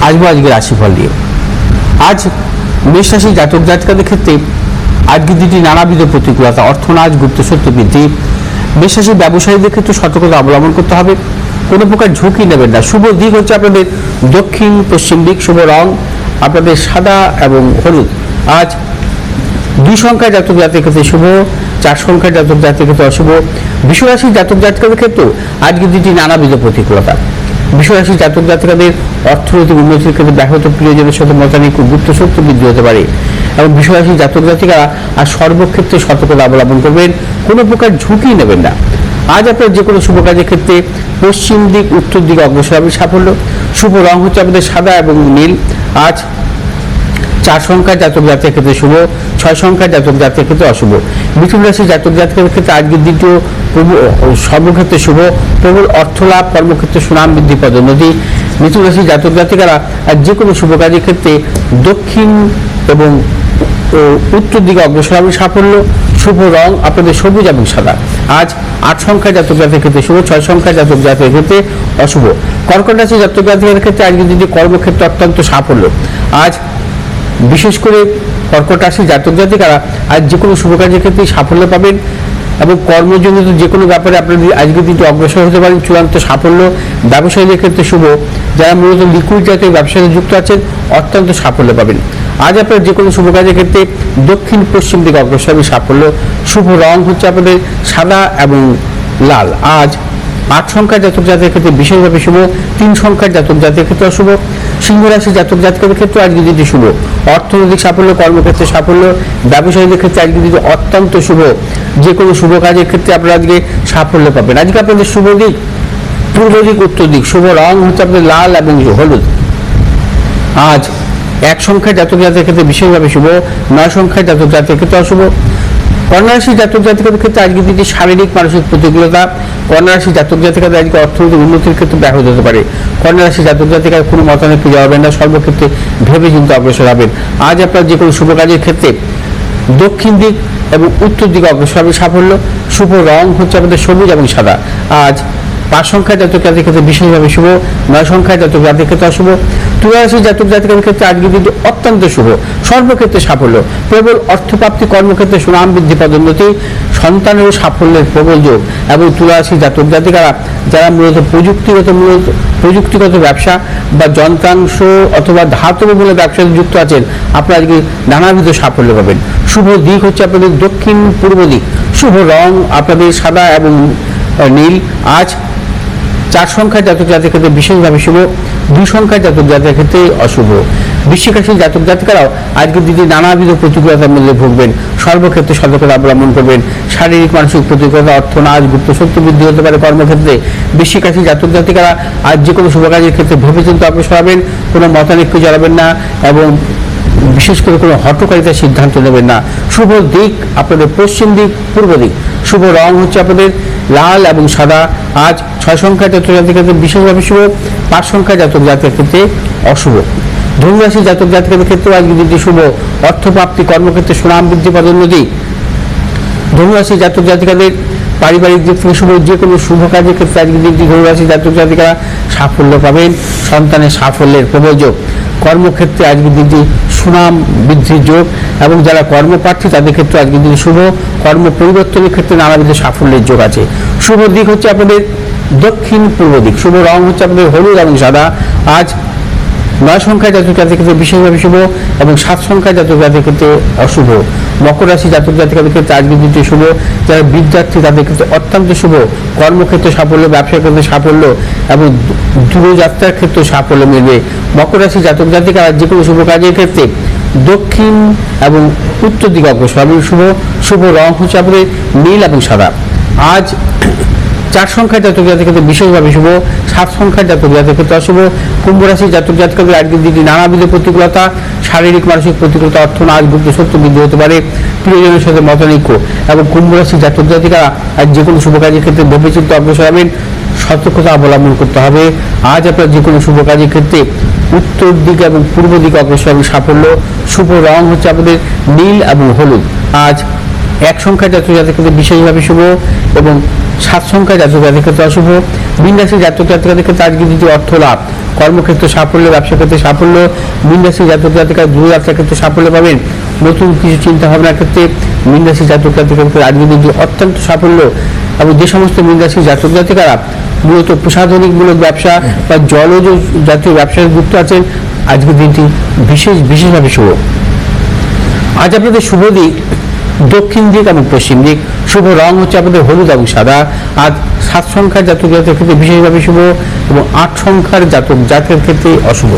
আসবো আজকে রাশিফল দিয়ে। আজ মেষ রাশি জাতক জাতিকাদের ক্ষেত্রে আজকের দিনটি নানাবিধ প্রতিকূলতা, অর্থনাশ, গুপ্ত সত্য বৃদ্ধি। মেষ রাশির ব্যবসায়ীদের ক্ষেত্রে সতর্কতা অবলম্বন করতে হবে, কোনো প্রকার ঝুঁকি নেবেন না। শুভ দিক হচ্ছে আপনাদের দক্ষিণ পশ্চিম দিক, শুভ রং আপনাদের সাদা এবং হলুদ। আজ 2 সংখ্যার জাতক জাতির ক্ষেত্রে শুভ, 4 সংখ্যার জাতক জাতির ক্ষেত্রে অশুভ। বিশ্বরাশির জাতক জাতিকাদের ক্ষেত্রেও আজকের দিনটি নানাবিধ প্রতিকূলতা। বিশ্বরাশির জাতক জাতিকাদের অর্থনৈতিক উন্নতির ক্ষেত্রে ব্যাহত, প্রিয়জনের সাথে মতানৈক্য, গুপ্ত সত্য বৃদ্ধি হতে পারে এবং বিশ্বরাশির জাতক জাতিকারা আর সর্বক্ষেত্রে সতর্কতা অবলম্বন করবেন, কোনো প্রকার ঝুঁকি নেবেন না। আজ আপনার যে কোনো শুভ কাজের ক্ষেত্রে পশ্চিম দিক, উত্তর দিকে অগ্রসর হবে সাফল্য। শুভ রং হচ্ছে আমাদের সাদা এবং নীল। আজ 4 সংখ্যার জাতক জাতির ক্ষেত্রে শুভ, 6 সংখ্যার জাতক জাতির ক্ষেত্রে অশুভ। মিথুন রাশির জাতক জাতিকের ক্ষেত্রে আজকের দিনটিও সর্বক্ষেত্রে শুভ, প্রবল অর্থলাভ, কর্মক্ষেত্রে সুনাম বৃদ্ধি, পদোন্নতি। মিথুন রাশির জাতক জাতিকারা আর যে কোনো শুভ কাজের ক্ষেত্রে দক্ষিণ এবং উত্তর দিকে অগ্রসর হবে সাফল্য। শুভ রং আপনাদের সবুজ এবং সাদা। আজ 8 সংখ্যার জাতক জাতির ক্ষেত্রে শুভ, 6 সংখ্যার জাতক জাতির ক্ষেত্রে অশুভ। কর্কট রাশির জাতক জাতিকের ক্ষেত্রে আজকের দিনটি কর্মক্ষেত্রে অত্যন্ত সাফল্য। আজ বিশেষ করে কর্কট রাশির জাতক জাতিকারা আজ যে কোনো শুভ কাজের ক্ষেত্রে সাফল্য পাবেন এবং কর্মজনিত যে কোনো ব্যাপারে আপনাদের আজকের দিনটি অগ্রসর হতে পারেন, চূড়ান্ত সাফল্য। ব্যবসায়ীদের ক্ষেত্রে শুভ, যারা মূলত লিকুইড জাতীয় ব্যবসায় যুক্ত আছেন অত্যন্ত সাফল্য পাবেন। আজ আপনার যে কোনো শুভ কাজের ক্ষেত্রে দক্ষিণ পশ্চিম দিকে অগ্রসর হবে সাফল্য। শুভ রং হচ্ছে আপনাদের সাদা এবং লাল। আজ 8 সংখ্যার জাতক জাতির ক্ষেত্রে বিশেষভাবে শুভ, 3 সংখ্যার জাতক জাতির ক্ষেত্রে অশুভ। সিংহ রাশির জাতক জাতিকের ক্ষেত্রে আজকের দিনটি শুভ, অর্থনৈতিক সাফল্য, কর্মক্ষেত্রে সাফল্য। ব্যবসায়ীদের ক্ষেত্রে আজকের দিনটি অত্যন্ত শুভ, যে কোনো শুভ কাজের ক্ষেত্রে আপনারা আজকে সাফল্য পাবেন। আজকে আপনাদের শুভ দিক পূর্ব দিক, উত্তর দিক। শুভ রং হচ্ছে আপনাদের লাল এবং হলুদ। আজ 1 সংখ্যার জাতক জাতির ক্ষেত্রে বিশেষভাবে শুভ, 9 সংখ্যার জাতক জাতির ক্ষেত্রে অশুভ। কন্যা রাশির জাতক জাতিকাদের ক্ষেত্রে আজকের দিনটি শারীরিক মানসিক প্রতিকূলতা। কন্যা রাশির জাতক জাতিকাদের আজকে অর্থনৈতিক উন্নতির ক্ষেত্রে ব্যাহত হতে পারে। কন্যা রাশির জাতক জাতিকার কোনো মতানৈক্যে যাবেন না, সর্বক্ষেত্রে ভেবে চিন্তে অগ্রসর হবেন। আজ আপনার যে কোনো শুভ কাজের ক্ষেত্রে দক্ষিণ দিক এবং উত্তর দিকে অগ্রসর হবে সাফল্য। শুভ রং হচ্ছে আমাদের সবুজ এবং সাদা। আজ 5 সংখ্যার জাতক জাতির ক্ষেত্রে বিশেষভাবে শুভ, 9 সংখ্যার জাতক জাতির ক্ষেত্রে অশুভ। তুলা রাশির জাতক জাতিকাদের ক্ষেত্রে আজকের দিনটি অত্যন্ত শুভ, সর্বক্ষেত্রে সাফল্য, প্রবল অর্থপ্রাপ্তি, কর্মক্ষেত্রে সুনাম বৃদ্ধি, পদোন্নতি, সন্তানের সাফল্যের প্রবল যোগ। এবং তুলা রাশির জাতক জাতিকারা যারা মূলত প্রযুক্তিগত ব্যবসা বা যন্ত্রাংশ অথবা ধাতবমূলক ব্যবসায় যুক্ত আছেন, আপনারা আজকে নানাবিধ সাফল্য পাবেন। শুভ দিক হচ্ছে আপনাদের দক্ষিণ পূর্ব দিক। শুভ রং আপনাদের সাদা এবং নীল। আজ 4 সংখ্যার জাতক জাতির ক্ষেত্রে বিশেষভাবে শুভ, 2 সংখ্যার জাতক জাতির ক্ষেত্রে অশুভ। বৃশ্চিক রাশির জাতক জাতিকারাও আজকের দিনে নানাবিধ প্রতিকূলতার মধ্যে ভুগবেন, সর্বক্ষেত্রে সতর্কতা অবলম্বন করবেন। শারীরিক মানসিক প্রতিকূলতা, অর্থনাশ, গুপ্ত শক্তি বৃদ্ধি হতে পারে কর্মক্ষেত্রে। বৃশ্চিক রাশির জাতক জাতিকারা আজ যে কোনো শুভ কাজের ক্ষেত্রে ভেবেচিন্তে অগ্রসর হবেন, কোনো মতানৈক্য জড়াবেন না এবং বিশেষ করে কোনো হঠকারিতার সিদ্ধান্ত নেবেন না। শুভ দিক আপনাদের পশ্চিম দিক, পূর্ব দিক। শুভ রং হচ্ছে আপনাদের লাল এবং সাদা। আজ 6 সংখ্যার জাতক জাতির ক্ষেত্রে বিশেষভাবে শুভ, 5 সংখ্যার জাতক জাতির ক্ষেত্রে অশুভ। ধনু রাশির জাতক জাতিকের ক্ষেত্রেও আজকের দিনটি শুভ, অর্থপ্রাপ্তি, কর্মক্ষেত্রে সুনাম বৃদ্ধি, পদোন্নতি। ধনু রাশির জাতক জাতিকাদের পারিবারিক দিক থেকে শুভ, যে কোনো শুভ কাজের ক্ষেত্রে আজকের দিনটি ধনু রাশির জাতক জাতিকারা সাফল্য পাবেন, সন্তানের সাফল্যের প্রবল যোগ। কর্মক্ষেত্রে আজকের দিনটি সুনাম বৃদ্ধির যোগ এবং যারা কর্মপ্রার্থী তাদের ক্ষেত্রে আজকের দিন শুভ, কর্ম পরিবর্তনের ক্ষেত্রে নানাবিধ সাফল্যের যোগ আছে। শুভ দিক হচ্ছে আপনাদের দক্ষিণ পূর্ব দিক। শুভ রং হচ্ছে আপনাদের হলুদ এবং সাদা। আজ 9 সংখ্যার জাতক জাতির ক্ষেত্রে বিশেষভাবে শুভ এবং 7 সংখ্যার জাতক জাতির ক্ষেত্রে অশুভ। মকর রাশি জাতক জাতিকাদের ক্ষেত্রে আজকের দিনটি শুভ, যারা বিদ্যার্থী তাদের ক্ষেত্রে অত্যন্ত শুভ, কর্মক্ষেত্রে সাফল্য, ব্যবসার ক্ষেত্রে সাফল্য এবং দূরযাত্রার ক্ষেত্রে সাফল্য মিলবে। মকর রাশি জাতক জাতিকারা যে কোনো শুভ কাজের ক্ষেত্রে দক্ষিণ এবং উত্তর দিকে অগ্রসর হবে শুভ। শুভ রং হচ্ছে আপনাদের নীল এবং সাদা। আজ 4 সংখ্যার জাতক জাতির ক্ষেত্রে বিশেষভাবে শুভ, 7 সংখ্যার জাতক জাতির ক্ষেত্রে অশুভ। কুম্ভ রাশির জাতক জাতিকাদের আজকের দিনটি নানাবিধ প্রতিকূলতা, শারীরিক মানসিক প্রতিকূলতা, অর্থনাশ, গুপ্ত সত্য বৃদ্ধি হতে পারে, প্রিয়জনের সাথে মতানৈক্য এবং কুম্ভ রাশির জাতক জাতিকারা আজ যে কোনো শুভ কাজের ক্ষেত্রে ভেবেচিন্তে অগ্রসর হবেন, সতর্কতা অবলম্বন করতে হবে। আজ আপনার যে কোনো শুভ কাজের ক্ষেত্রে উত্তর দিকে এবং পূর্ব দিকে অগ্রসর হবে সাফল্য। শুভ রং হচ্ছে আপনাদের নীল এবং হলুদ। আজ 1 সংখ্যার জাতক জাতির ক্ষেত্রে বিশেষভাবে শুভ এবং 7 সংখ্যার জাতক জাতির ক্ষেত্রে অশুভ। মীন রাশির জাতক জাতিকাদের ক্ষেত্রে আজকে দিনটি অর্থ লাভ, কর্মক্ষেত্রে সাফল্য, ব্যবসা ক্ষেত্রে সাফল্য, মীন রাশি জাতক জাতিকা দূরযাত্রার ক্ষেত্রে সাফল্য পাবেন। নতুন কিছু চিন্তা ভাবনার ক্ষেত্রে মীন রাশি জাতক জাতিকার ক্ষেত্রে আজকের দিনটি অত্যন্ত সাফল্য। এবং যে সমস্ত মীন রাশি জাতক জাতিকারা মূলত প্রসাধনিকমূলক ব্যবসা বা জলজ জাতীয় ব্যবসায় যুক্ত আছেন, আজকের দিনটি বিশেষভাবে শুভ। আজ আপনাদের শুভ দিক দক্ষিণ দিক এবং পশ্চিম দিক। শুভ রং হচ্ছে আপনাদের হলুদ এবং সাদা। আজ 7 সংখ্যার জাতক জাতকের ক্ষেত্রে বিশেষভাবে শুভ এবং 8 সংখ্যার জাতক জাতকের ক্ষেত্রে অশুভ।